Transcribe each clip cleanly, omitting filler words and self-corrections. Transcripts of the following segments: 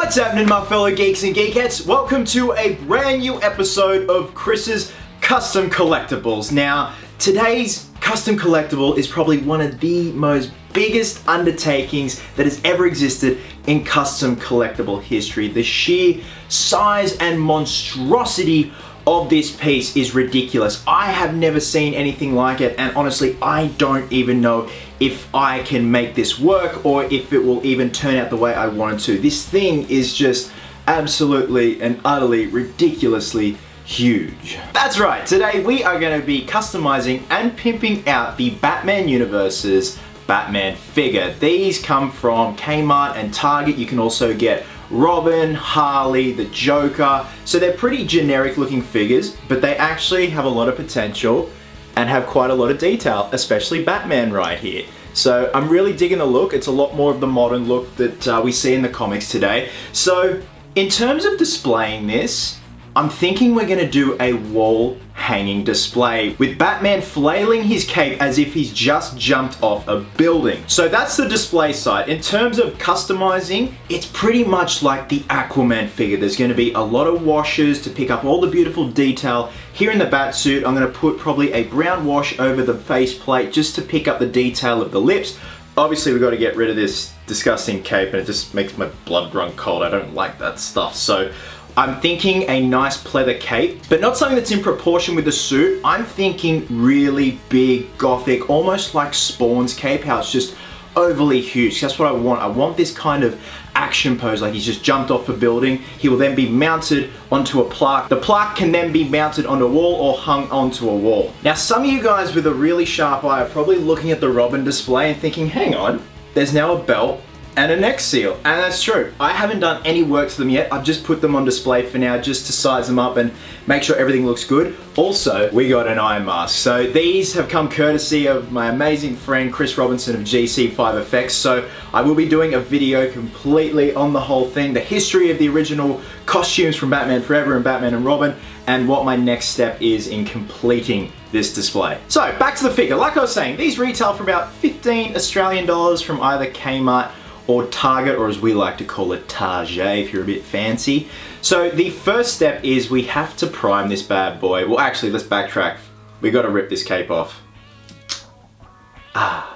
What's happening, my fellow geeks and geekettes? Welcome to a brand new episode of Chris's Custom Collectables. Now, today's custom collectible is probably one of the most biggest undertakings that has ever existed in custom collectible history. The sheer size and monstrosity of this piece is ridiculous. I have never seen anything like it, and honestly, I don't even know if I can make this work or if it will even turn out the way I want it to. This thing is just absolutely and utterly ridiculously huge. That's right, today we are going to be customizing and pimping out the Batman Universe's Batman figure. These come from Kmart and Target. You can also get Robin, Harley, the Joker. So they're pretty generic looking figures, but they actually have a lot of potential and have quite a lot of detail, especially Batman right here. So I'm really digging the look. It's a lot more of the modern look that we see in the comics today. So in terms of displaying this, I'm thinking we're gonna do a wall hanging display with Batman flailing his cape as if he's just jumped off a building. So that's the display side. In terms of customizing, it's pretty much like the Aquaman figure. There's gonna be a lot of washes to pick up all the beautiful detail. Here in the bat suit, I'm gonna put probably a brown wash over the faceplate just to pick up the detail of the lips. Obviously, we've got to get rid of this disgusting cape, and it just makes my blood run cold. I don't like that stuff. So I'm thinking a nice pleather cape, but not something that's in proportion with the suit. I'm thinking really big, gothic, almost like Spawn's cape, how it's just overly huge. That's what I want. I want this kind of action pose, like he's just jumped off a building. He will then be mounted onto a plaque. The plaque can then be mounted on a wall or hung onto a wall. Now, some of you guys with a really sharp eye are probably looking at the Robin display and thinking, hang on, there's now a belt and a neck seal. And that's true. I haven't done any work to them yet. I've just put them on display for now just to size them up and make sure everything looks good. Also, we got an eye mask. So these have come courtesy of my amazing friend Chris Robinson of GC5 Effects. So I will be doing a video completely on the whole thing, the history of the original costumes from Batman Forever and Batman and Robin, and what my next step is in completing this display. So back to the figure. Like I was saying, these retail for about 15 Australian dollars from either Kmart or Target, or as we like to call it, Target if you're a bit fancy. So the first step is we have to prime this bad boy. Well, actually, let's backtrack. We got to rip this cape off.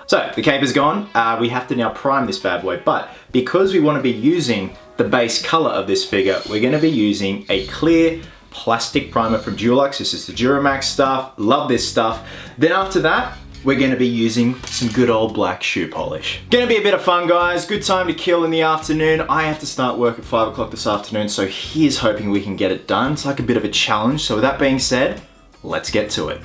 So the cape is gone. We have to now prime this bad boy, but because we want to be using the base color of this figure, we're going to be using a clear plastic primer from Dulux. This is the Duramax stuff. Love this stuff. Then after that, we're gonna be using some good old black shoe polish. Gonna be a bit of fun, guys. Good time to kill in the afternoon. I have to start work at 5 o'clock this afternoon, so here's hoping we can get it done. It's like a bit of a challenge. So with that being said, let's get to it.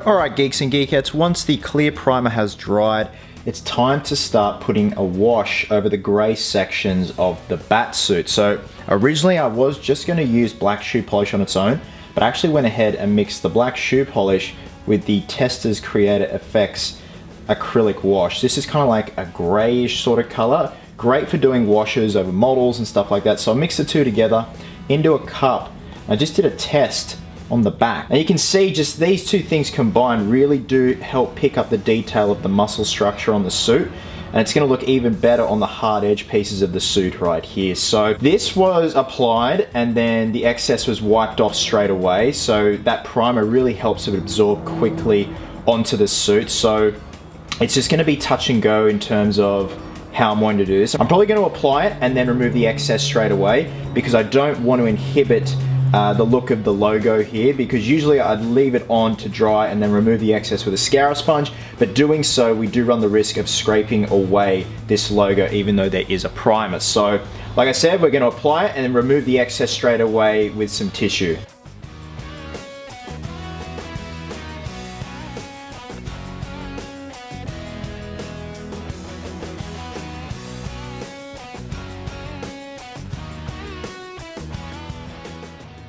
All right, geeks and geekettes, once the clear primer has dried, it's time to start putting a wash over the gray sections of the bat suit. So originally I was just going to use black shoe polish on its own, but I actually went ahead and mixed the black shoe polish with the Testors Creator Effects acrylic wash. This is kind of like a grayish sort of color, great for doing washes over models and stuff like that. So I mixed the two together into a cup. I just did a test on the back. And you can see just these two things combined really do help pick up the detail of the muscle structure on the suit. And it's gonna look even better on the hard edge pieces of the suit right here. So this was applied and then the excess was wiped off straight away. So that primer really helps it absorb quickly onto the suit. So it's just gonna be touch and go in terms of how I'm going to do this. I'm probably gonna apply it and then remove the excess straight away because I don't want to inhibit the look of the logo here, because usually I'd leave it on to dry and then remove the excess with a scour sponge, but doing so we do run the risk of scraping away this logo even though there is a primer. So like I said, we're going to apply it and then remove the excess straight away with some tissue.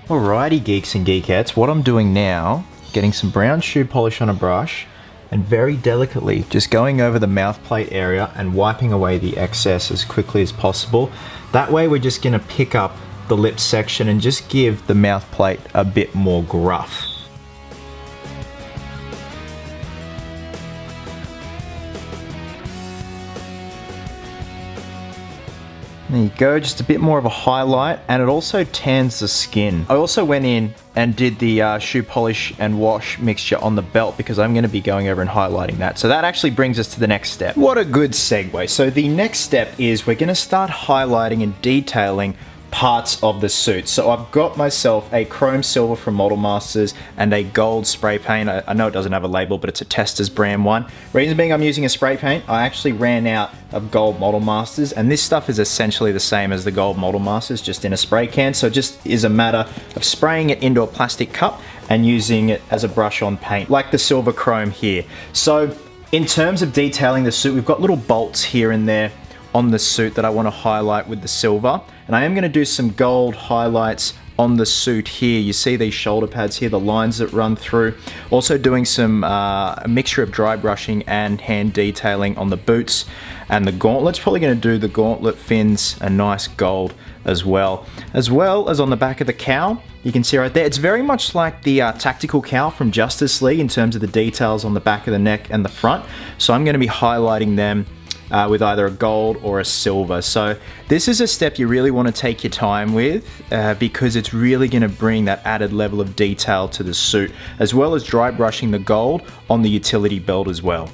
Alrighty, geeks and geekettes, what I'm doing now, getting some brown shoe polish on a brush and very delicately just going over the mouth plate area and wiping away the excess as quickly as possible. That way we're just gonna pick up the lip section and just give the mouth plate a bit more gruff. There you go, just a bit more of a highlight, and it also tans the skin. I also went in and did the shoe polish and wash mixture on the belt because I'm going to be going over and highlighting that. So that actually brings us to the next step. What a good segue. So the next step is we're going to start highlighting and detailing parts of the suit. So I've got myself a chrome silver from Model Masters and a gold spray paint. I know it doesn't have a label, but it's a Testors brand one. Reason being I'm using a spray paint, I actually ran out of gold Model Masters, and this stuff is essentially the same as the gold Model Masters, just in a spray can. So it just is a matter of spraying it into a plastic cup and using it as a brush on paint, like the silver chrome here. So in terms of detailing the suit, we've got little bolts here and there on the suit that I want to highlight with the silver, and I am going to do some gold highlights on the suit here. You see these shoulder pads here, the lines that run through. Also doing some a mixture of dry brushing and hand detailing on the boots and the gauntlets. Probably going to do the gauntlet fins a nice gold as well as on the back of the cowl. You can see right there, it's very much like the tactical cowl from Justice League in terms of the details on the back of the neck and the front. So I'm going to be highlighting them with either a gold or a silver. So this is a step you really want to take your time with because it's really going to bring that added level of detail to the suit, as well as dry brushing the gold on the utility belt as well.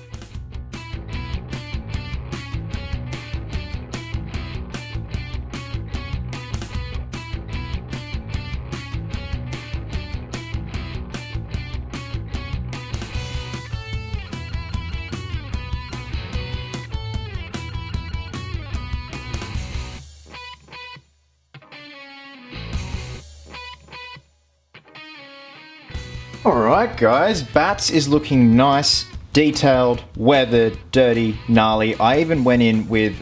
Alright guys, Bats is looking nice, detailed, weathered, dirty, gnarly. I even went in with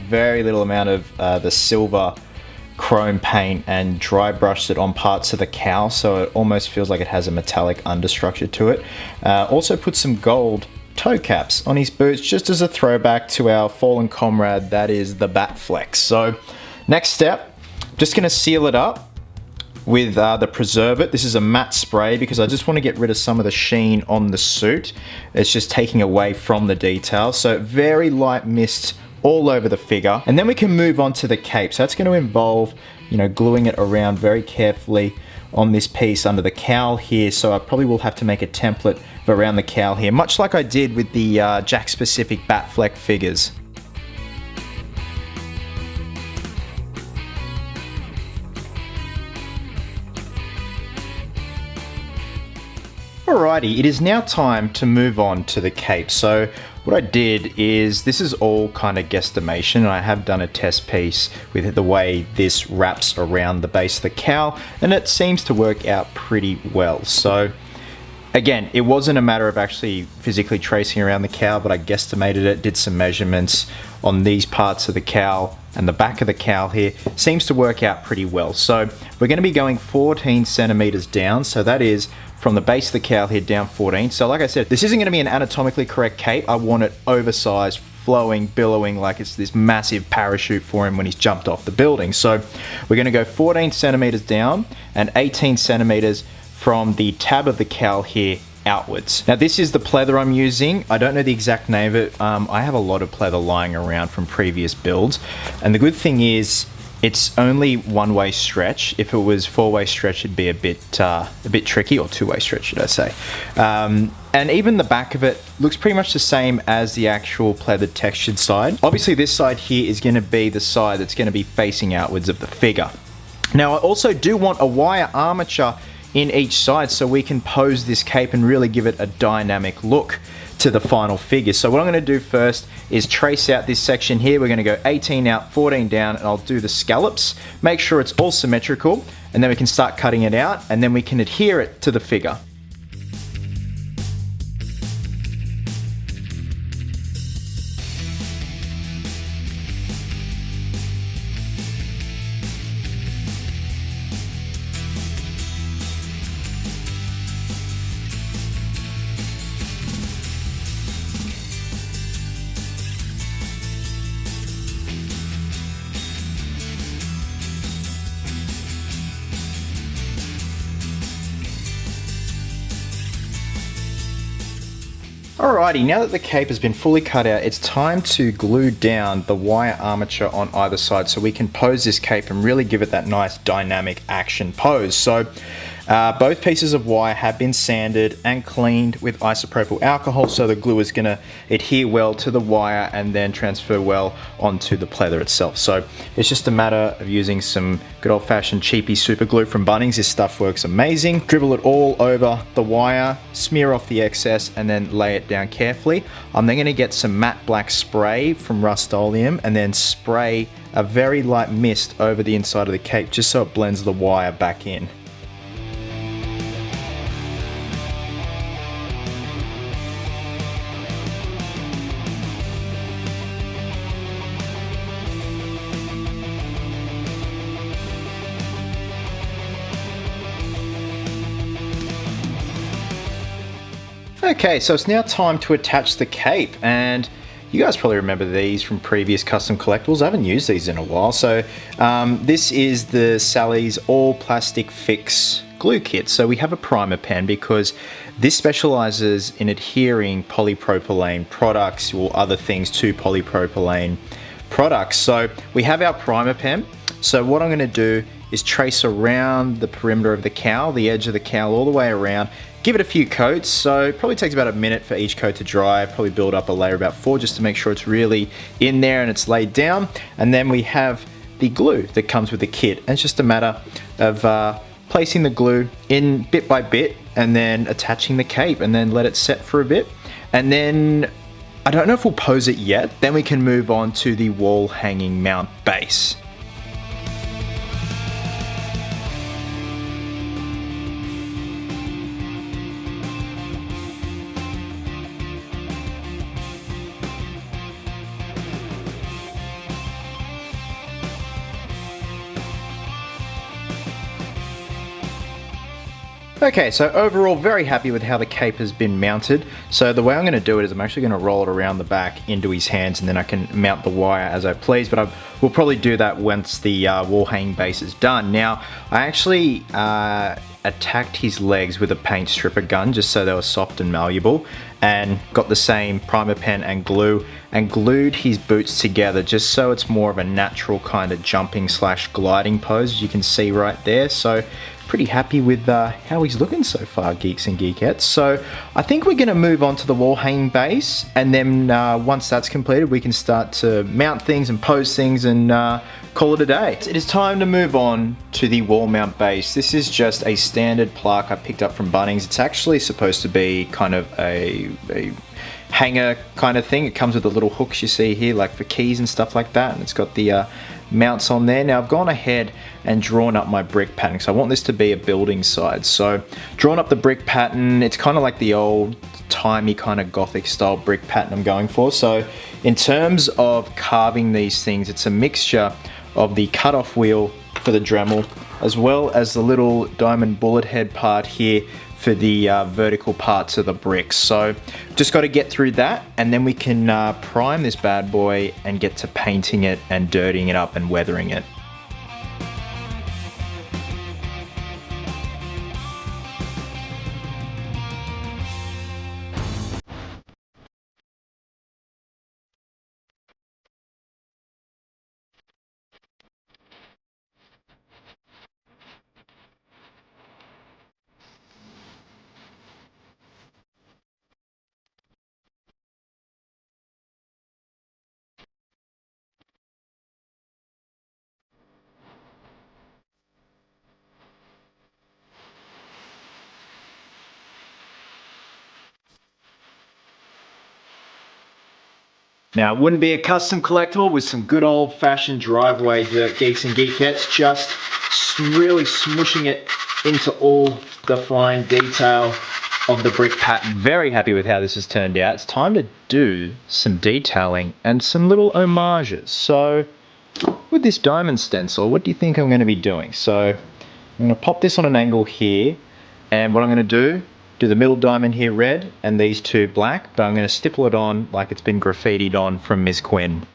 very little amount of the silver chrome paint and dry brushed it on parts of the cowl, so it almost feels like it has a metallic understructure to it. Also put some gold toe caps on his boots just as a throwback to our fallen comrade, that is the Bat Flex. So next step, just going to seal it up with the Preserve It. This is a matte spray because I just want to get rid of some of the sheen on the suit. It's just taking away from the detail. So very light mist all over the figure. And then we can move on to the cape. So that's going to involve, you know, gluing it around very carefully on this piece under the cowl here. So I probably will have to make a template around the cowl here, much like I did with the Jack specific Batfleck figures. Alrighty, it is now time to move on to the cape. So what I did is, this is all kind of guesstimation, and I have done a test piece with the way this wraps around the base of the cowl, and it seems to work out pretty well. So again, it wasn't a matter of actually physically tracing around the cowl, but I guesstimated it, did some measurements on these parts of the cowl and the back of the cowl here. Seems to work out pretty well. So we're going to be going 14 centimeters down, so that is from the base of the cowl here down 14. So like I said, this isn't going to be an anatomically correct cape. I want it oversized, flowing, billowing like it's this massive parachute for him when he's jumped off the building. So we're going to go 14 centimeters down and 18 centimeters from the tab of the cowl here outwards. Now this is the pleather I'm using. I don't know the exact name of it. I have a lot of pleather lying around from previous builds, and the good thing is it's only one-way stretch. If it was four-way stretch, it'd be a bit tricky, or two-way stretch, should I say. And even the back of it looks pretty much the same as the actual pleathered textured side. Obviously, this side here is going to be the side that's going to be facing outwards of the figure. Now, I also do want a wire armature in each side so we can pose this cape and really give it a dynamic look to the final figure. So what I'm going to do first is trace out this section here. We're going to go 18 out, 14 down, and I'll do the scallops. Make sure it's all symmetrical, and then we can start cutting it out, and then we can adhere it to the figure. Alrighty, now that the cape has been fully cut out, it's time to glue down the wire armature on either side so we can pose this cape and really give it that nice dynamic action pose. So both pieces of wire have been sanded and cleaned with isopropyl alcohol, so the glue is going to adhere well to the wire and then transfer well onto the pleather itself. So it's just a matter of using some good old-fashioned cheapy super glue from Bunnings. This stuff works amazing. Dribble it all over the wire, smear off the excess, and then lay it down carefully. I'm then going to get some matte black spray from Rust-Oleum and then spray a very light mist over the inside of the cape just so it blends the wire back in. Okay, so it's now time to attach the cape, and you guys probably remember these from previous Custom Collectibles. I haven't used these in a while. So this is the Sally's All Plastic Fix glue kit. So we have a primer pen because this specializes in adhering polypropylene products or other things to polypropylene products. So we have our primer pen. So what I'm going to do is trace around the perimeter of the cowl, the edge of the cowl all the way around. Give it a few coats, so it probably takes about a minute for each coat to dry. Probably build up a layer about 4 just to make sure it's really in there and it's laid down. And then we have the glue that comes with the kit. And it's just a matter of placing the glue in bit by bit and then attaching the cape and then let it set for a bit. And then, I don't know if we'll pose it yet, then we can move on to the wall hanging mount base. Okay, so overall very happy with how the cape has been mounted. So the way I'm going to do it is I'm actually going to roll it around the back into his hands and then I can mount the wire as I please, but we'll probably do that once the wall hanging base is done. Now, I actually attacked his legs with a paint stripper gun just so they were soft and malleable, and got the same primer pen and glue and glued his boots together just so it's more of a natural kind of jumping / gliding pose, as you can see right there. So pretty happy with how he's looking so far, Geeks and Geekettes. So I think we're going to move on to the wall hanging base, and then once that's completed we can start to mount things and pose things and call it a day. It is time to move on to the wall mount base. This is just a standard plaque I picked up from Bunnings. It's actually supposed to be kind of a hanger kind of thing. It comes with the little hooks you see here, like for keys and stuff like that, and it's got the mounts on there. Now I've gone ahead and drawn up my brick pattern, so I want this to be a building side. So drawn up the brick pattern, it's kind of like the old timey kind of gothic style brick pattern I'm going for. So in terms of carving these things, it's a mixture of the cutoff wheel for the Dremel as well as the little diamond bullet head part here for the vertical parts of the bricks. So just got to get through that and then we can prime this bad boy and get to painting it and dirtying it up and weathering it. Now, it wouldn't be a custom collectible with some good old-fashioned driveway dirt, Geeks and Geekettes, just really smooshing it into all the fine detail of the brick pattern. Very happy with how this has turned out. It's time to do some detailing and some little homages. So, with this diamond stencil, what do you think I'm going to be doing? So, I'm going to pop this on an angle here, and what I'm going to do the middle diamond here red and these two black, but I'm going to stipple it on like it's been graffitied on from Miss Quinn.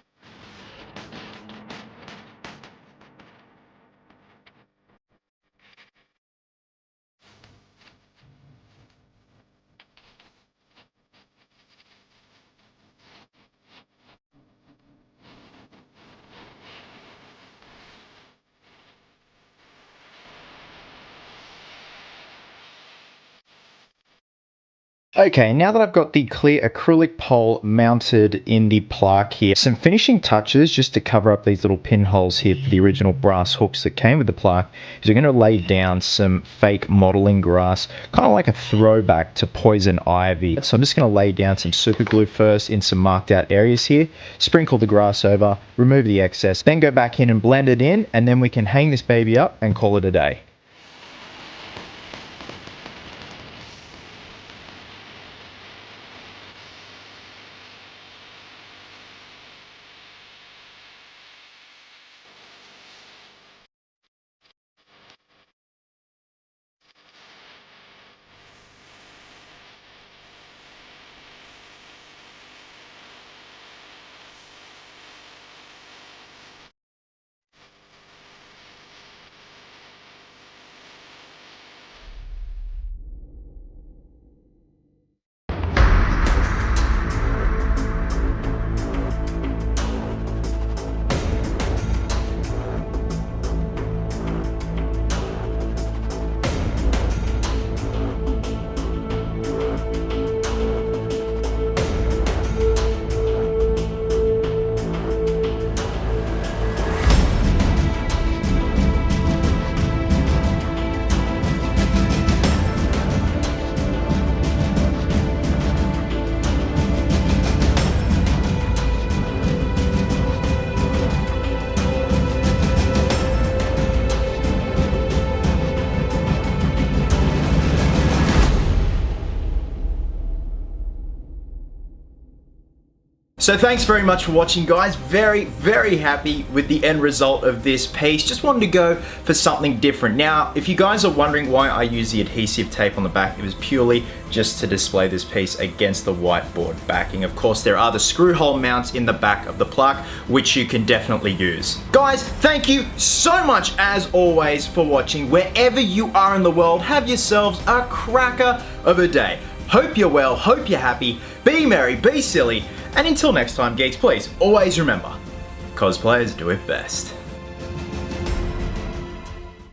Okay, now that I've got the clear acrylic pole mounted in the plaque here, some finishing touches just to cover up these little pinholes here for the original brass hooks that came with the plaque is we're going to lay down some fake modeling grass, kind of like a throwback to poison ivy. So I'm just going to lay down some super glue first in some marked out areas here, sprinkle the grass over, remove the excess, then go back in and blend it in, and then we can hang this baby up and call it a day. So thanks very much for watching, guys. Very, very happy with the end result of this piece. Just wanted to go for something different. Now, if you guys are wondering why I use the adhesive tape on the back, it was purely just to display this piece against the whiteboard backing. Of course, there are the screw hole mounts in the back of the plaque, which you can definitely use. Guys, thank you so much, as always, for watching. Wherever you are in the world, have yourselves a cracker of a day. Hope you're well, hope you're happy, be merry, be silly, and until next time, geeks, please always remember, cosplayers do it best.